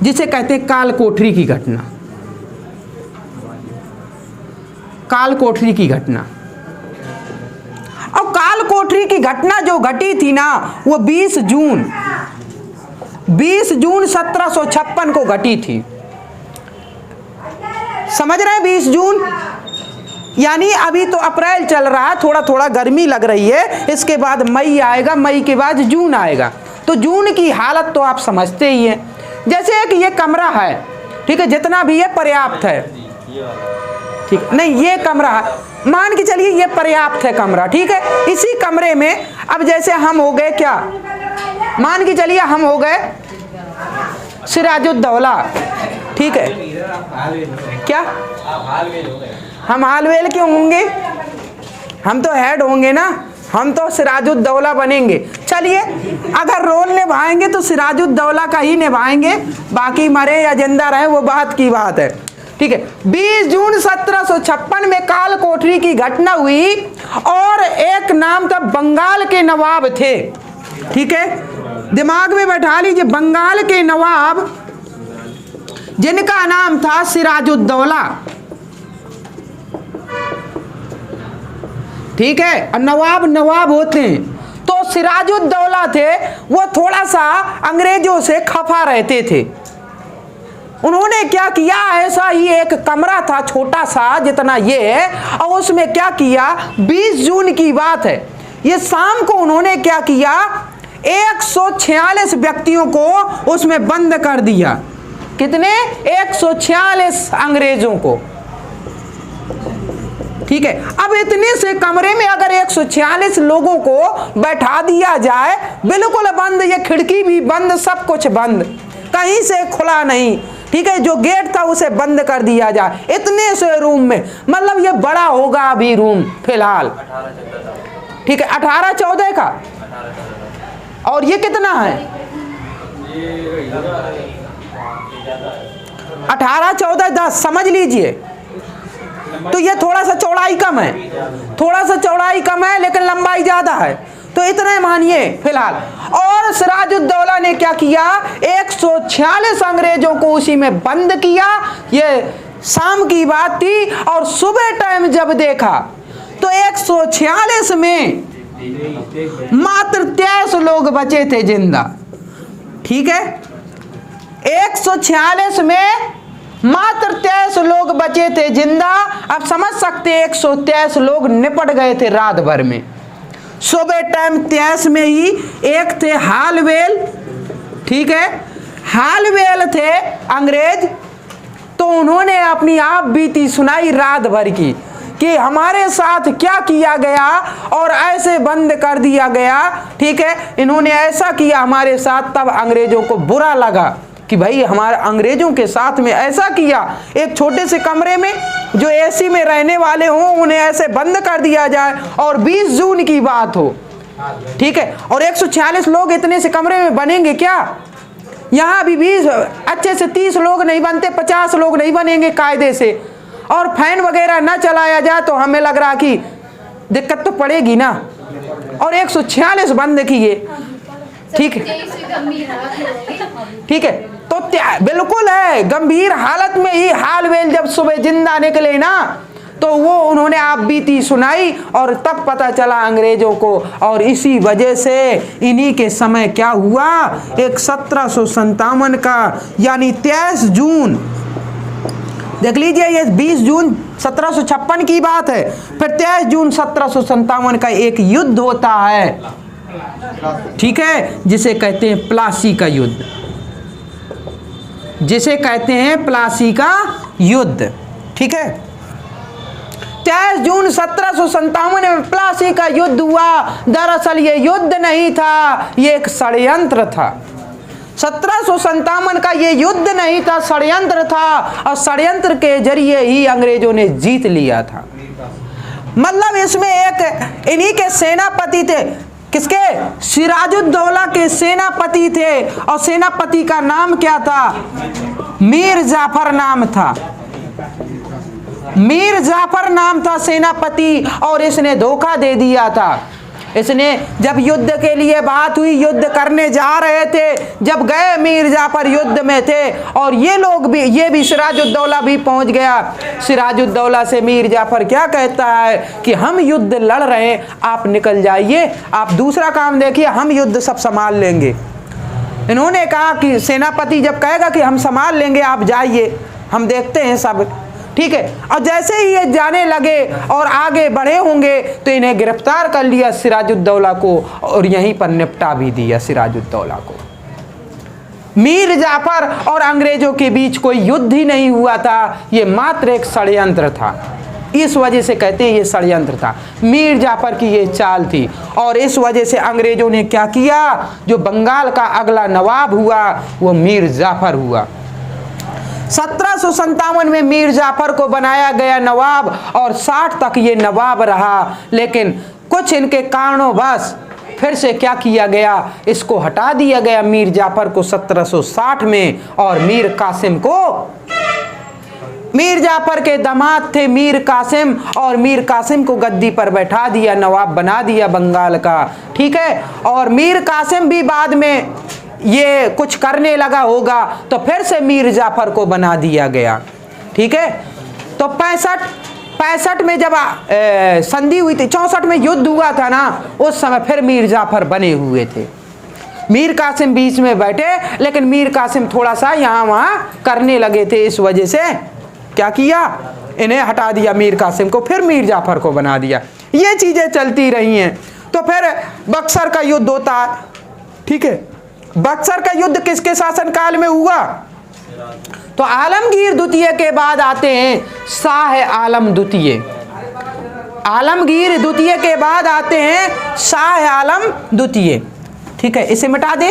जिसे कहते हैं काल कोठरी की घटना। काल कोठरी की घटना। अब काल कोठरी की घटना जो घटी थी ना, वो 20 जून 1756 को घटी थी। समझ रहे हैं? 20 जून, यानी अभी तो अप्रैल चल रहा है, थोड़ा थोड़ा गर्मी लग रही है, इसके बाद मई आएगा, मई के बाद जून आएगा। तो जून की हालत तो आप समझते ही हैं। जैसे एक ये कमरा है, ठीक है, जितना भी ये पर्याप्त है, ठीक नहीं, ये कमरा है, मान के चलिए ये पर्याप्त है कमरा, ठीक है। इसी कमरे में अब जैसे हम हो गए क्या, मान के चलिए हम हो गए सिराजुद्दौला, ठीक है, क्या हम हालवेल क्यों होंगे? हम तो हेड होंगे ना, हम तो सिराजुद्दौला बनेंगे। चलिए, अगर रोल निभाएंगे तो सिराजुद्दौला का ही निभाएंगे, बाकी मरे या जिंदा रहे वो बात की बात है, ठीक है। 20 जून 1756 में काल कोठरी की घटना हुई और एक नाम था, बंगाल के नवाब थे, ठीक है, दिमाग में बैठा लीजिए, बंगाल के नवाब जिनका नाम था सिराजुद्दौला, ठीक है। नवाब होते हैं, तो सिराजुद्दौला थे, वो थोड़ा सा अंग्रेजों से खफा रहते थे। उन्होंने क्या किया, ऐसा ही एक कमरा था छोटा सा जितना ये है, और उसमें क्या किया, 20 जून की बात है, ये शाम को उन्होंने क्या किया, 146 व्यक्तियों को उसमें बंद कर दिया। कितने? 146 अंग्रेजों को, ठीक है। अब इतने से कमरे में अगर 146 लोगों को बैठा दिया जाए, बिल्कुल बंद, ये खिड़की भी बंद, सब कुछ बंद, कहीं से खुला नहीं, ठीक है, जो गेट था उसे बंद कर दिया जाए, इतने से रूम में, मतलब ये बड़ा होगा अभी रूम फिलहाल, ठीक है, 18-14 का, और ये कितना है, 18-14-10 समझ लीजिए। तो ये थोड़ा सा चौड़ाई कम है, थोड़ा सा चौड़ाई कम है, लेकिन लंबाई ज्यादा है, तो इतना मानिए फिलहाल। और सिराजुद्दौला ने क्या किया, 146 अंग्रेजों को उसी में बंद किया। ये शाम की बात थी, और सुबह टाइम जब देखा तो 146 में मात्र 23 लोग बचे थे जिंदा, ठीक है। 146 में मात्र 23 लोग बचे थे जिंदा। अब समझ सकते हैं 123 लोग निपट गए थे रात भर में। सुबह टाइम 23 में ही एक थे हालवेल, ठीक है, हालवेल थे अंग्रेज, तो उन्होंने अपनी आप बीती सुनाई रात भर की कि हमारे साथ क्या किया गया और ऐसे बंद कर दिया गया, ठीक है, इन्होंने ऐसा किया हमारे साथ। तब अंग्रेजों को बुरा लगा कि भाई हमारे अंग्रेजों के साथ में ऐसा किया, एक छोटे से कमरे में जो एसी में रहने वाले हों उन्हें ऐसे बंद कर दिया जाए, और 20 जून की बात हो, ठीक है, और 146 लोग इतने से कमरे में बनेंगे क्या? यहाँ भी 20 अच्छे से 30 लोग नहीं बनते, 50 लोग नहीं बनेंगे कायदे से, और फैन वगैरह ना चलाया जाए तो हमें लग रहा कि दिक्कत तो पड़ेगी ना, और 146 बंद किए, ठीक है, ठीक है। तो बिल्कुल है, गंभीर हालत में ही हालवेल जब सुबह जिंदा निकले ना, तो वो उन्होंने आप बीती सुनाई, और तब पता चला अंग्रेजों को, और इसी वजह से इन्हीं के समय क्या हुआ, एक 1757 का, यानी 23 जून, देख लीजिए, ये 20 जून 1756 की बात है, फिर 23 जून 1757 का एक युद्ध होता है, ठीक है, जिसे कहते हैं प्लासी का युद्ध, जिसे कहते हैं प्लासी का युद्ध, ठीक है। 23 जून 1757 में प्लासी का युद्ध हुआ। दरअसल ये युद्ध नहीं था, ये एक षड्यंत्र था। 1757 का ये युद्ध नहीं था, षड्यंत्र था, और षड्यंत्र के जरिए ही अंग्रेजों ने जीत लिया था। मतलब इसमें एक इन्हीं के सेनापति थे, किसके? सिराजुद्दौला के सेनापति थे, और सेनापति का नाम क्या था? मीर जाफर नाम था, मीर जाफर नाम था सेनापति, और इसने धोखा दे दिया था। इसने जब युद्ध के लिए बात हुई, युद्ध करने जा रहे थे, जब गए मीर जाफर युद्ध में थे, और ये लोग भी, ये भी सिराजुद्दौला भी पहुंच गया। सिराजुद्दौला से मीर जाफर क्या कहता है कि हम युद्ध लड़ रहे हैं, आप निकल जाइए, आप दूसरा काम देखिए, हम युद्ध सब संभाल लेंगे। इन्होंने कहा कि सेनापति जब कहेगा कि हम संभाल लेंगे, आप जाइए, हम देखते हैं सब, ठीक है। और जैसे ही ये जाने लगे और आगे बढ़े होंगे तो इन्हें गिरफ्तार कर लिया सिराजुद्दौला को, और यहीं पर निपटा भी दिया सिराजुद्दौला को। मीर जाफर और अंग्रेजों के बीच कोई युद्ध ही नहीं हुआ था, ये मात्र एक षड्यंत्र था। इस वजह से कहते हैं ये षड्यंत्र था, मीर जाफर की ये चाल थी। और इस वजह से अंग्रेजों ने क्या किया, जो बंगाल का अगला नवाब हुआ वो मीर जाफर हुआ। 1757 में मीर जाफर को बनाया गया नवाब, और 60 तक ये नवाब रहा। लेकिन कुछ इनके कारणों बस फिर से क्या किया गया, इसको हटा दिया गया मीर जाफर को 1760 में, और मीर कासिम को, मीर जाफर के दामाद थे मीर कासिम, और मीर कासिम को गद्दी पर बैठा दिया, नवाब बना दिया बंगाल का, ठीक है। और मीर कासिम भी बाद में ये कुछ करने लगा होगा तो फिर से मीर जाफर को बना दिया गया, ठीक है। तो 65 में जब संधि हुई थी, 64 में युद्ध हुआ था ना, उस समय फिर मीर जाफर बने हुए थे। मीर कासिम बीच में बैठे, लेकिन मीर कासिम थोड़ा सा यहाँ वहाँ करने लगे थे, इस वजह से क्या किया, इन्हें हटा दिया मीर कासिम को, फिर मीर जाफर को बना दिया। ये चीजें चलती रही हैं। तो फिर बक्सर का युद्ध होता है, ठीक है। बक्सर का युद्ध किसके शासनकाल में हुआ, तो आलमगीर द्वितीय के बाद आते हैं शाह आलम द्वितीय। आलमगीर द्वितीय के बाद आते हैं शाह आलम द्वितीय, ठीक है। इसे मिटा दे,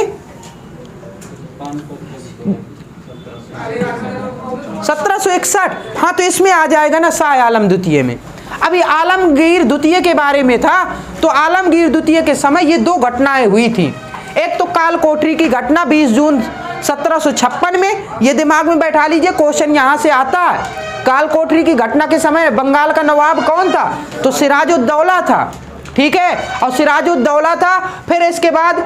1761, हाँ तो इसमें आ जाएगा ना शाह आलम द्वितीय में। अभी आलमगीर द्वितीय के बारे में था, तो आलमगीर द्वितीय के समय ये दो घटनाएं हुई थी। एक तो कालकोठरी की घटना 20 जून 1756 में, ये दिमाग में बैठा लीजिए, क्वेश्चन यहाँ से आता है। कालकोठरी की घटना के समय बंगाल का नवाब कौन था, तो सिराजुद्दौला था, ठीक है। और सिराजुद्दौला था, फिर इसके बाद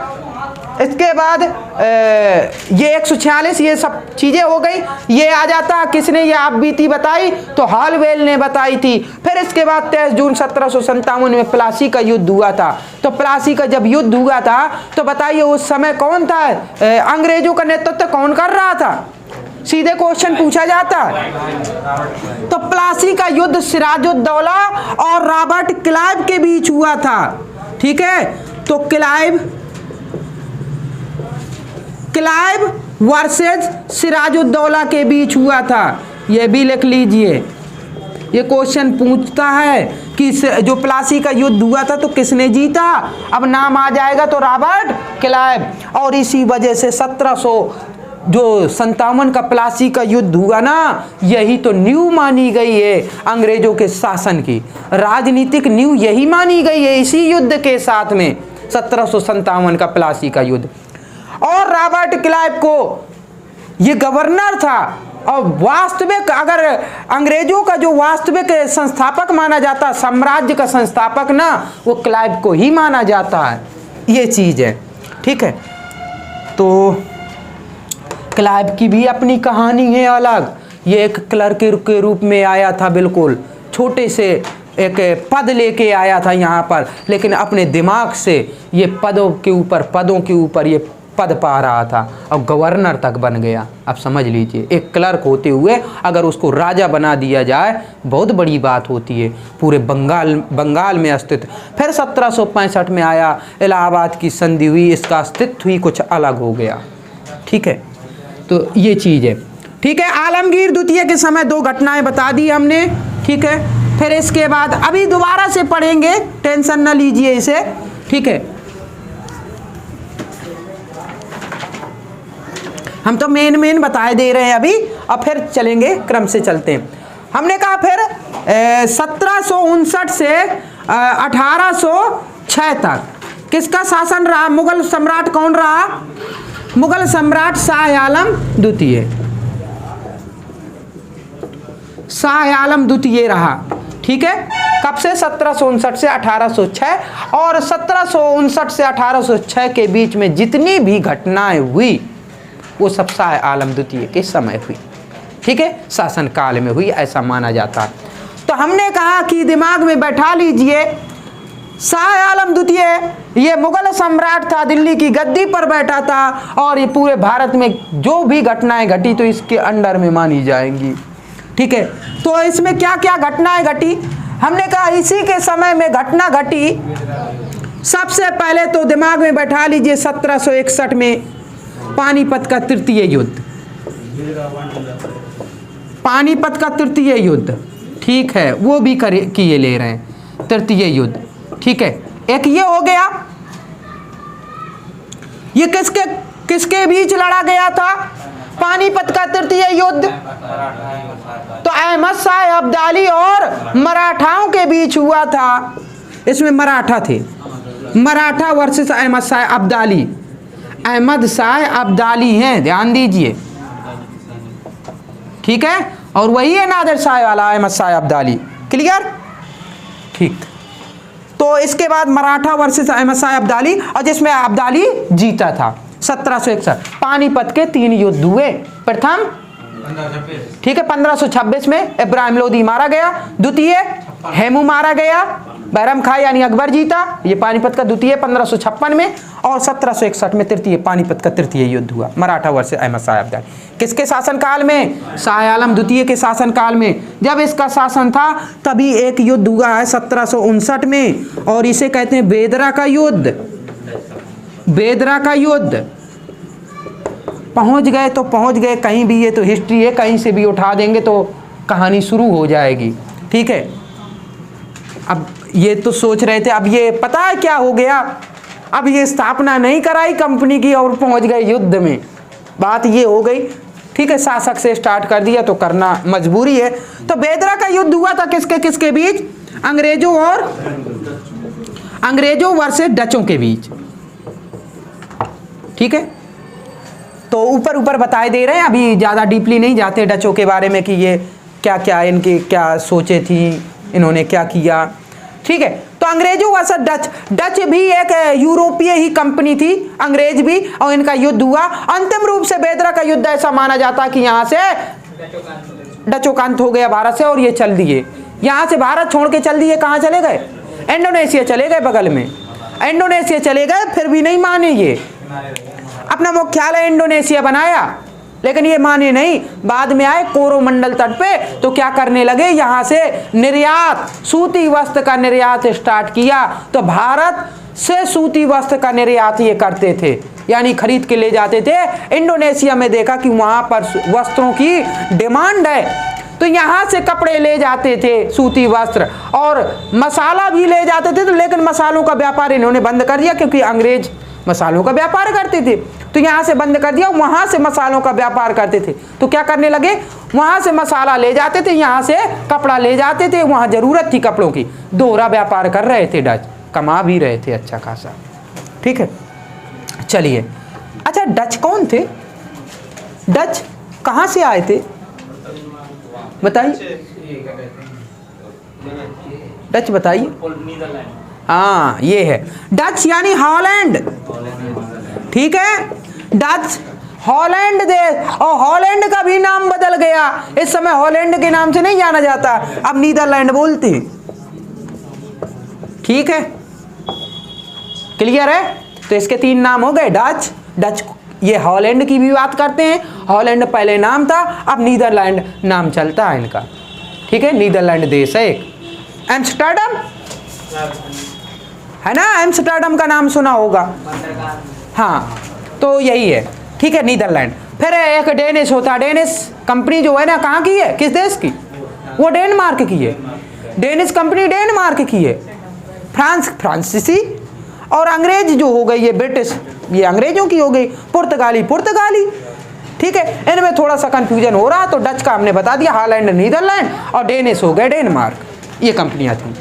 ये 146 ये सब चीजें हो गई। ये आ जाता, किसने ये आप बीती बताई, तो हॉलवेल ने बताई थी। फिर इसके बाद 23 जून 1757 में प्लासी का युद्ध हुआ था। तो प्लासी का जब युद्ध हुआ था तो बताइए उस समय कौन था, अंग्रेजों का नेतृत्व कौन कर रहा था, सीधे क्वेश्चन पूछा जाता है। तो प्लासी का युद्ध सिराजुद्दौला और रॉबर्ट क्लाइव के बीच हुआ था, ठीक है। तो क्लाइव वर्सेस सिराजुद्दौला के बीच हुआ था, ये भी लिख लीजिए। ये क्वेश्चन पूछता है कि जो प्लासी का युद्ध हुआ था तो किसने जीता, अब नाम आ जाएगा तो रॉबर्ट क्लाइव। और इसी वजह से 1757 का प्लासी का युद्ध हुआ ना, यही तो न्यू मानी गई है अंग्रेजों के शासन की, राजनीतिक न्यू यही मानी गई है इसी युद्ध के साथ में, 1757 का प्लासी का युद्ध। और रॉबर्ट क्लाइव को ये गवर्नर था, और वास्तविक अगर अंग्रेजों का जो वास्तविक संस्थापक माना जाता, साम्राज्य का संस्थापक ना, वो क्लाइव को ही माना जाता है, ये चीज है, ठीक है। तो क्लाइव की भी अपनी कहानी है अलग। ये एक क्लर्क के रूप में आया था, बिल्कुल छोटे से एक पद लेके आया था यहाँ पर, लेकिन अपने दिमाग से ये पदों के ऊपर ये पद पा रहा था और गवर्नर तक बन गया। अब समझ लीजिए, एक क्लर्क होते हुए अगर उसको राजा बना दिया जाए बहुत बड़ी बात होती है, पूरे बंगाल में अस्तित्व। फिर 1765 में आया, इलाहाबाद की संधि हुई, इसका अस्तित्व ही कुछ अलग हो गया, ठीक है। तो ये चीज़ है, ठीक है। आलमगीर द्वितीय के समय दो घटनाएं बता दी हमने, ठीक है। फिर इसके बाद अभी दोबारा से पढ़ेंगे, टेंशन न लीजिए इसे, ठीक है। हम तो मेन बताए दे रहे हैं अभी, और फिर चलेंगे, क्रम से चलते हैं। हमने कहा फिर 1759 से 1806 तक किसका शासन रहा, मुगल सम्राट कौन रहा, मुगल सम्राट शाह आलम द्वितीय, शाह आलम द्वितीय रहा, ठीक है। कब से 1759 से 1806, और 1759 से 1806 के बीच में जितनी भी घटनाएं हुई वो सब शाह आलम द्वितीय के समय हुई, ठीक है, शासन काल में हुई, ऐसा माना जाता है। तो हमने कहा कि दिमाग में बैठा लीजिए, शाह आलम द्वितीय ये मुगल सम्राट था, दिल्ली की गद्दी पर बैठा था, और ये पूरे भारत में जो भी घटनाएं घटी तो इसके अंडर में मानी जाएंगी, ठीक है। तो इसमें क्या क्या घटनाएं घटी, हमने कहा इसी के समय में घटना घटी। सबसे पहले तो दिमाग में बैठा लीजिए 1761 में पानीपत का तृतीय युद्ध, पानीपत का तृतीय युद्ध, ठीक है, वो भी किए ले रहे हैं तृतीय युद्ध, ठीक है। एक ये हो गया, ये किसके किसके बीच लड़ा गया था, पानीपत का तृतीय युद्ध, तो अहमद शाह अब्दाली और मराठाओं के बीच हुआ था। इसमें मराठा थे, मराठा वर्सेस अहमद शाह अब्दाली, अहमद शाह अब्दाली हैं, ध्यान दीजिए, ठीक है, और वही है नादिर शाह वाला अहमद शाह अब्दाली, क्लियर, ठीक। तो इसके बाद मराठा वर्सेस अहमद शाह अब्दाली, और जिसमें अब्दाली जीता था 1761। पानीपत के 3 युद्ध हुए, प्रथम, ठीक है, 1526 में इब्राहिम लोदी मारा गया, द्वितीय हेमू मारा गया, बहरम खां यानी अकबर जीता, ये पानीपत का द्वितीय 1556 में, और 1761 में तृतीय पानीपत का तृतीय युद्ध हुआ, मराठा वर्सेस अहमद शाह अब्दाली। किसके शासनकाल में, शाह आलम द्वितीय के शासनकाल में। जब इसका शासन था तभी एक युद्ध हुआ है 1759 में, और इसे कहते हैं बेदरा का युद्ध, बेदरा का युद्ध। पहुंच गए तो पहुंच गए, कहीं भी, ये तो हिस्ट्री है, कहीं से भी उठा देंगे तो कहानी शुरू हो जाएगी, ठीक है। अब ये तो सोच रहे थे, अब ये पता है क्या हो गया, अब ये स्थापना नहीं कराई कंपनी की और पहुंच गए युद्ध में, बात ये हो गई, ठीक है, शासक से स्टार्ट कर दिया तो करना मजबूरी है। तो बेदरा का युद्ध हुआ था किसके किसके बीच, अंग्रेजों वर्सेस डचों के बीच, ठीक है। तो ऊपर ऊपर बताए दे रहे हैं, अभी ज़्यादा डीपली नहीं जाते डचों के बारे में कि ये क्या क्या इनकी क्या सोचे थी, इन्होंने क्या किया, ठीक है। तो अंग्रेजों वर्सेस डच, डच भी एक यूरोपीय ही कंपनी थी, अंग्रेज भी, और इनका युद्ध हुआ। अंतिम रूप से बेदरा का युद्ध ऐसा माना जाता कि यहाँ से डचों का अंत हो गया भारत से, और ये चल दिए, यहाँ से भारत छोड़ के चल दिए, कहाँ चले गए, इंडोनेशिया चले गए, बगल में इंडोनेशिया चले गए, फिर भी नहीं माने, ये अपना मुख्यालय इंडोनेशिया बनाया, लेकिन ये माने नहीं। बाद में आए कोरोमंडल तट पे, तो क्या करने लगे, यहाँ से निर्यात, सूती वस्त्र का निर्यात स्टार्ट किया। तो भारत से सूती वस्त्र का निर्यात ये करते थे, यानी खरीद के ले जाते थे। इंडोनेशिया में देखा कि वहाँ पर वस्त्रों की डिमांड है, तो यहाँ से कपड़े ले जाते थे, सूती वस्त्र, और मसाला भी ले जाते थे। तो लेकिन मसालों का व्यापार इन्होंने बंद कर दिया, क्योंकि अंग्रेज मसालों का व्यापार करते थे, तो यहाँ से बंद कर दिया, वहाँ से मसालों का व्यापार करते थे। तो क्या करने लगे, वहाँ से मसाला ले जाते थे, यहाँ से कपड़ा ले जाते थे, वहाँ ज़रूरत थी कपड़ों की, दोहरा व्यापार कर रहे थे डच, कमा भी रहे थे अच्छा खासा, ठीक है। चलिए, अच्छा डच कौन थे, डच कहाँ से आए थे बताइए, डच बताइए। हाँ, ये है डच यानी हॉलैंड, ठीक है, डच हॉलैंड देश, और हॉलैंड का भी नाम बदल गया, इस समय हॉलैंड के नाम से नहीं जाना जाता, अब नीदरलैंड बोलते हैं, ठीक है, क्लियर है। तो इसके 3 नाम हो गए, डच, डच, ये हॉलैंड की भी बात करते हैं, हॉलैंड पहले नाम था, अब नीदरलैंड नाम चलता है इनका, ठीक है, नीदरलैंड देश है एक। एम्स्टर्डम है ना, एम्स्टर्डम का नाम सुना होगा, हाँ, तो यही है, ठीक है, नीदरलैंड। फिर एक डेनिश होता है, डेनिश कंपनी जो है ना, कहाँ की है, किस देश की, वो डेनमार्क की है, डेनिश कंपनी डेनमार्क की है। फ्रांस फ्रांसीसी, और अंग्रेज जो हो गई है ब्रिटिश, ये अंग्रेजों की हो गई। पुर्तगाली पुर्तगाली, ठीक है, इनमें थोड़ा सा कंफ्यूजन हो रहा, तो डच का हमने बता दिया, हॉलैंड नीदरलैंड, और डेनिश हो गए डेनमार्क, ये कंपनियां थी।